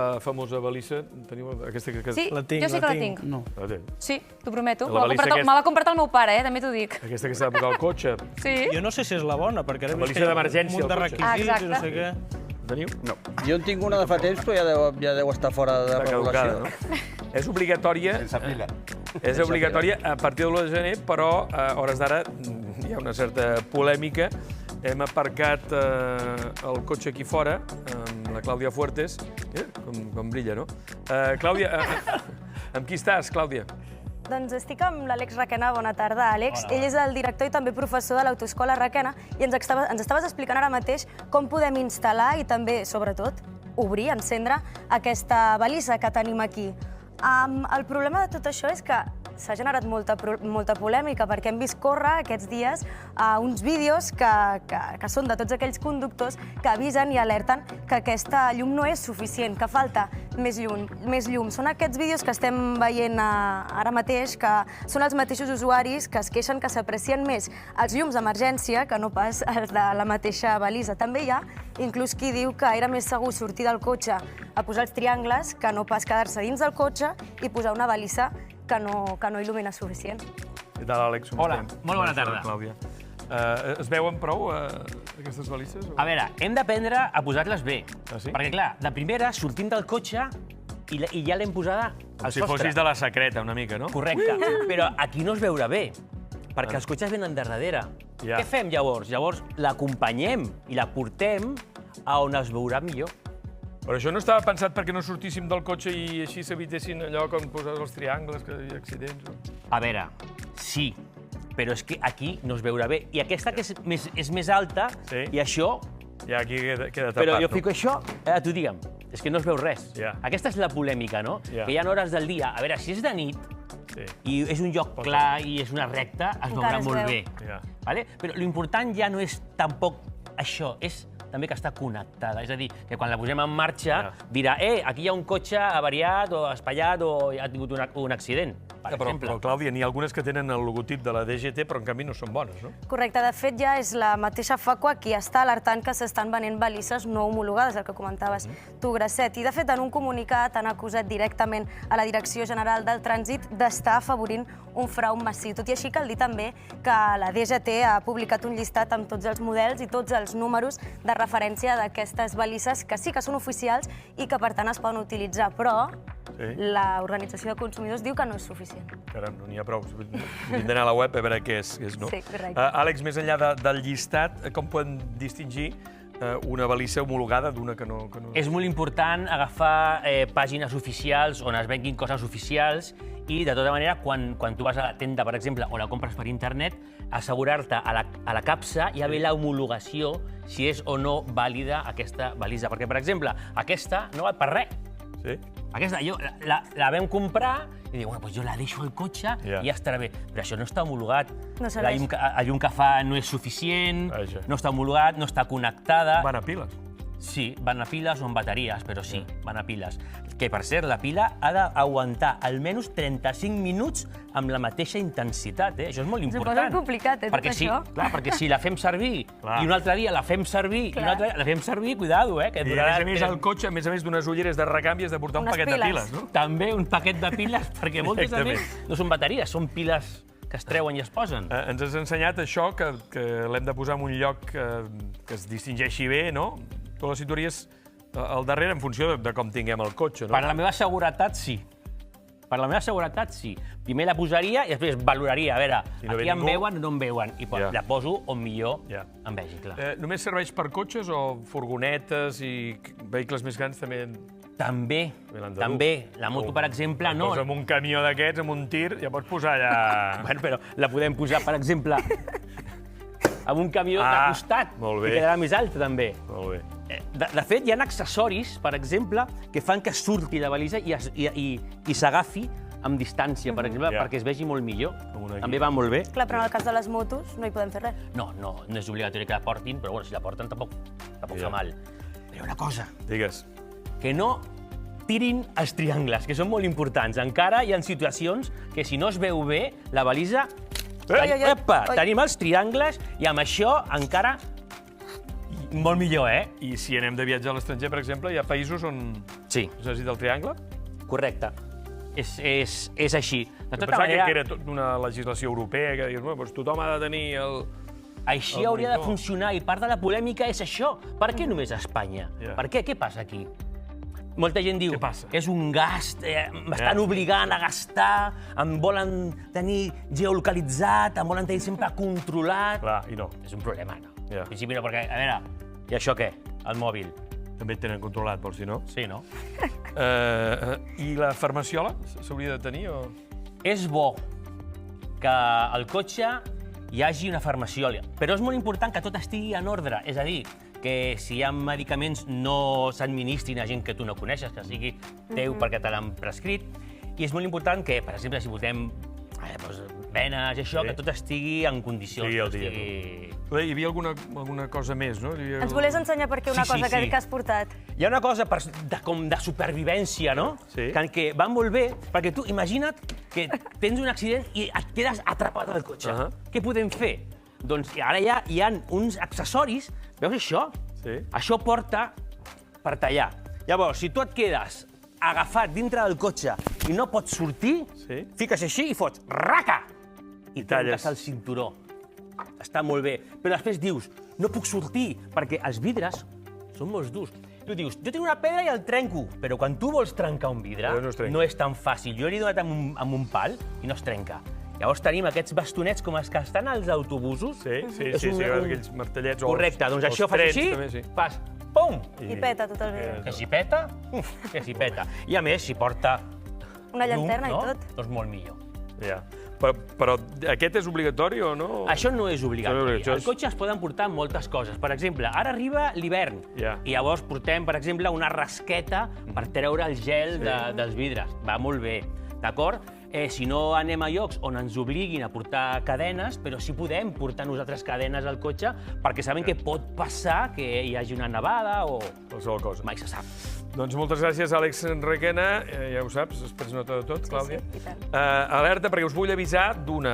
La famosa balissa, teniu aquesta que... Sí, jo sí que la tinc. No. La tens. Sí, t'ho prometo. La balissa Me l'ha comprat el meu pare, també t'ho dic. Aquesta que s'ha de posar al cotxe. Sí. Jo no sé si és la bona, perquè ara La balissa d'emergència un munt de al cotxe. requisits i no sé què. Teniu? No. Jo en tinc una de fa temps, però ja deu estar fora de Està caducada, regulació. no? És obligatòria... Sense pila. És obligatòria a partir de l'1 de gener, però a hores d'ara hi ha una certa polèmica. Hem aparcat el cotxe aquí fora, amb la Clàudia Fuertes. Com brilla, no? Clàudia, amb qui estàs, Clàudia? Doncs estic amb l'Àlex Requena. Bona tarda, Àlex. Ell és el director i també professor de l'Autoescola Requena i ens estaves explicant ara mateix com podem instal·lar i també, sobretot, obrir, encendre aquesta balissa que tenim aquí. El problema de tot això és que s'ha generat molta polèmica perquè hem vist córrer aquests dies uns vídeos que són de tots aquells conductors que avisen i alerten que aquesta llum no és suficient, que falta més llum. Són aquests vídeos que estem veient ara mateix, que són els mateixos usuaris que es queixen que s'aprecien més els llums d'emergència que no pas els de la mateixa balisa. També hi ha inclús qui diu que era més segur sortir del cotxe a posar els triangles que no pas quedar-se dins del cotxe i posar una balissa que no il·lumina suficient. Què tal, Àlex? Hola, molt bona tarda. Clàudia. Es veuen prou, aquestes balisses? A veure, hem d'aprendre a posar-les bé. Ah, sí? Perquè, clar, de primera sortim del cotxe i ja l'hem posada al Si sostre. fossis de la secreta, una mica, no? Correcte. Però aquí no es veurà bé, perquè els cotxes venen de darrere. Ja. Què fem, llavors? Llavors l'acompanyem i la portem a on es veurà millor. Però això no estava pensat perquè no sortíssim del cotxe i així s'evitessin allò com posar els triangles, que hi havia accidents. A veure, sí, però és que aquí no es veurà bé. I aquesta que és més alta, Sí. i això... Ja aquí queda tapat. Però jo no? fico això, tu digue'm, és que no es veu res. Ja. Aquesta és la polèmica, no? Ja. Que hi ha hores del dia. A veure, si és de nit Sí. i és un lloc clar i és una recta, es Encara veurà es molt veu. bé. Ja. Vale? Però l'important ja no és tampoc això, és també que està connectada. És a dir, que quan la posem en marxa dirà aquí hi ha un cotxe avariat o espatllat o ha tingut un accident, per exemple. Però, Clàudia, n'hi ha algunes que tenen el logotip de la DGT, però en canvi no són bones, no? Correcte. De fet, ja és la mateixa Facua qui està alertant que s'estan venent balisses no homologades, el que comentaves tu, Gracet. I, de fet, en un comunicat han acusat directament a la Direcció General del Trànsit d'estar afavorint un frau massiu. Tot i així, cal dir també que la DGT ha publicat un llistat amb tots els models i tots els números de referència d'aquestes balisses que sí que són oficials i que, per tant, es poden utilitzar. Però l'Organització de Consumidors diu que no és suficient. Caram, no n'hi ha prou. Hem d'anar a la web a veure què és, no? Sí, correcte. Àlex, més enllà del llistat, com podem distingir una balissa homologada d'una que no... És molt important agafar pàgines oficials on es venguin coses oficials i, de tota manera, quan tu vas a la tenda, per exemple, o la compres per internet, assegurar-te a la capsa hi ha bé l'homologació si és o no vàlida aquesta balisa. Perquè, per exemple, aquesta no val per res. Sí? Aquesta, la vam comprar i dic, bueno, doncs jo la deixo al cotxe i ja estarà bé. Però això no està homologat. No serveix. El llum que fa no és suficient, Vaja. no està homologat, no està connectada. Van a piles. Sí, van a piles o amb bateries, però sí, van a piles. Que, per cert, la pila ha d'aguantar almenys 35 minuts amb la mateixa intensitat, Això és molt important. Suposo complicat, tot això. Clar, perquè si la fem servir i un altre dia la fem servir i un altre dia la fem servir, cuidado, que I, durarà... a més, al cotxe, a més d'unes ulleres de recanvi, has de portar un Unes paquet de piles. piles, no? També un paquet de piles, perquè moltes, a més, Exactament. no són bateries, són piles que es treuen i es posen. Ens has ensenyat això, que l'hem de posar en un lloc que es distingeixi bé, no? Tu la situaries al darrere en funció de com tinguem el cotxe, no? Per la meva seguretat, sí. Per la meva seguretat, sí. Primer la posaria i després valoraria, a veure, no ve aquí em ningú. veuen o no em veuen. I la poso on millor em vegi, clar. Només serveix per cotxes o furgonetes i vehicles més grans també? També. La moto, per exemple, no. Posa amb un camió d'aquests, amb un tir, ja pots posar allà... Bueno, però la podem posar, per exemple, amb un camió de costat. Molt bé. I quedarà més alta, també. Molt bé. De fet, hi ha accessoris, per exemple, que fan que surti la balisa i s'agafi amb distància, per exemple, perquè es vegi molt millor. També va molt bé. Clar, però en el cas de les motos no hi podem fer res. No és obligatori que la portin, però bueno, si la porten tampoc fa mal. Però una cosa, Digues. que no tirin els triangles, que són molt importants. Encara hi ha situacions que si no es veu bé, la balisa... Epa, tenim els triangles i amb això encara molt millor, I si anem de viatge a l'estranger, per exemple, hi ha països on Sí. Es necessita el triangle? Correcte. És així. De tota Pensava manera, que era tot una legislació europea, que digués, doncs tothom ha de tenir el... així hauria de funcionar, i part de la polèmica és això. Per què només a Espanya? Ja. Per què? Què passa aquí? Molta gent diu, Què passa? és un gast, m'estan obligant a gastar, em volen tenir geolocalitzat, em volen tenir sempre controlat... Clar, i no. És un problema, no? Ja. En principi no, perquè, a veure, i això què? El mòbil. També et tenen controlat, vols dir, no? Sí, no? I la farmaciola s'hauria de tenir o...? És bo que al cotxe hi hagi una farmaciola, però és molt important que tot estigui en ordre. És a dir, que si hi ha medicaments no s'administrin a gent que tu no coneixes, que sigui teu perquè te l'han prescrit. I és molt important que, per exemple, si votem venes i això, que tot estigui en condicions. Sí, al dia. Hi havia alguna cosa més, no? Ens volies ensenyar per què una Sí, sí, cosa sí. que has portat? Hi ha una cosa com de supervivència, no? Sí. Que va molt bé, perquè tu imagina't que tens un accident i et quedes atrapat al cotxe. Què podem fer? Doncs ara ja hi ha uns accessoris, veus això? Sí. Això porta per tallar. Llavors, si tu et quedes agafat dintre del cotxe i no pots sortir, Sí. fiques així i fots raca! I talles. trenques el cinturó. Està molt bé. Però després dius, no puc sortir, perquè els vidres són molt durs. Tu dius, jo tinc una pedra i el trenco, però quan tu vols trencar un vidre, No es trenca. no és tan fàcil. Jo l'he donat amb un pal i no es trenca. Llavors tenim aquests bastonets com els que estan als autobusos. Sí, És aquells martellets. Correcte, doncs això fas així, fas pum! I peta tot el vídeo. Que si peta, que si peta. I a més, si porta Una llanterna llum, i tot. doncs molt millor. Ja. Però aquest és obligatori o no? Això no és obligatori. Això és- Al cotxe es poden portar moltes coses. Per exemple, ara arriba l'hivern Ja. i llavors portem, per exemple, una rasqueta per treure el gel dels vidres. Va molt bé, d'acord? Si no anem a llocs on ens obliguin a portar cadenes, però sí podem portar nosaltres cadenes al cotxe perquè sabem que pot passar que hi hagi una nevada o... Qualsevol cosa. Mai se sap. Doncs moltes gràcies, Àlex Requena. Ja ho saps, has pres nota de tot, Clàudia. i tant. Alerta, perquè us vull avisar d'una